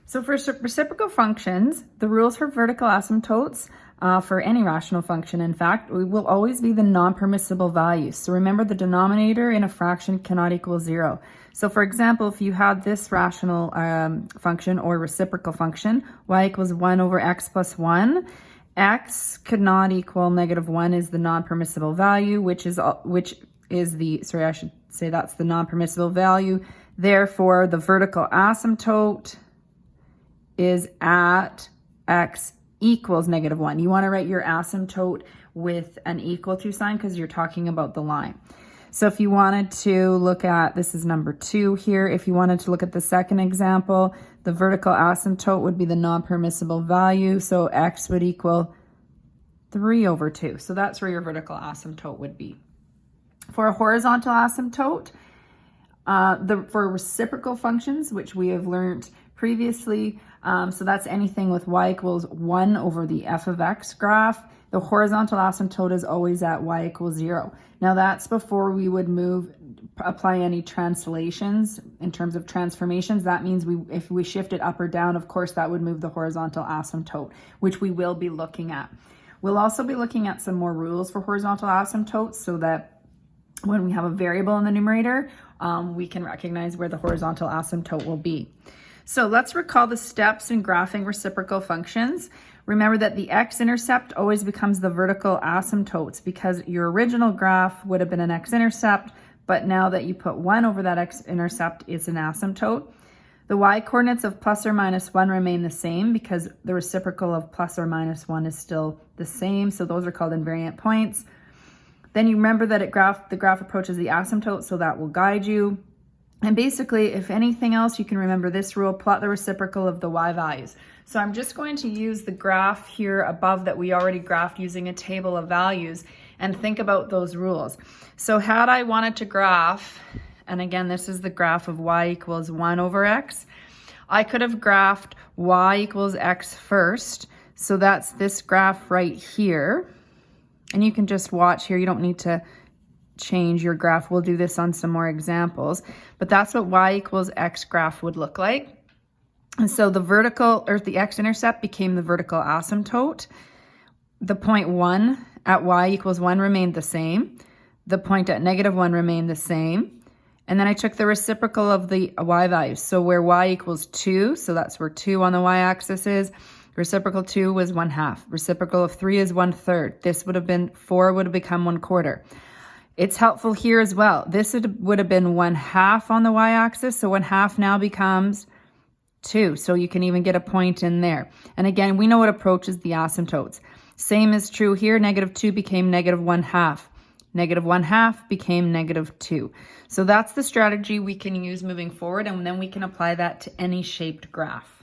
So for reciprocal functions, the rules for vertical asymptotes, for any rational function, in fact, will always be the non-permissible values. So remember, the denominator in a fraction cannot equal 0. So for example, if you had this rational function or reciprocal function, y equals 1 over x plus 1, x could not equal -1 is the non-permissible value, which is the, sorry, I should say that's the non-permissible value. Therefore, the vertical asymptote is at x equals -1. You want to write your asymptote with an equal to sign because you're talking about the line. So if you wanted to look at, this is number 2 here, if you wanted to look at the second example, the vertical asymptote would be the non-permissible value, so x would equal 3 over 2. So that's where your vertical asymptote would be. For a horizontal asymptote, for reciprocal functions, which we have learned previously, so that's anything with y equals 1 over the f of x graph. The horizontal asymptote is always at y equals 0. Now that's before we would apply any translations in terms of transformations. That means if we shift it up or down, of course, that would move the horizontal asymptote, which we will be looking at. We'll also be looking at some more rules for horizontal asymptotes so that when we have a variable in the numerator, we can recognize where the horizontal asymptote will be. So let's recall the steps in graphing reciprocal functions. Remember that the x-intercept always becomes the vertical asymptotes because your original graph would have been an x-intercept, but now that you put 1 over that x-intercept, it's an asymptote. The y-coordinates of plus or minus 1 remain the same because the reciprocal of plus or minus 1 is still the same, so those are called invariant points. Then you remember that the graph approaches the asymptote, so that will guide you. And basically, if anything else, you can remember this rule, plot the reciprocal of the y values. So I'm just going to use the graph here above that we already graphed using a table of values and think about those rules. So had I wanted to graph, and again, this is the graph of y equals 1 over x, I could have graphed y equals x first. So that's this graph right here. And you can just watch here. You don't need to change your graph. We'll do this on some more examples, but that's what y equals x graph would look like. And so the vertical, or the x-intercept became the vertical asymptote. The point 1 at y equals 1 remained the same. The point at -1 remained the same. And then I took the reciprocal of the y values. So where y equals 2, so that's where 2 on the y-axis is, reciprocal 2 was 1/2. Reciprocal of 3 is 1/3. This would have been, 4 would have become 1/4. It's helpful here as well. This would have been 1/2 on the y-axis, so 1/2 now becomes 2. So you can even get a point in there. And again, we know it approaches the asymptotes. Same is true here. -2 became -1/2. -1/2 became -2. So that's the strategy we can use moving forward, and then we can apply that to any shaped graph.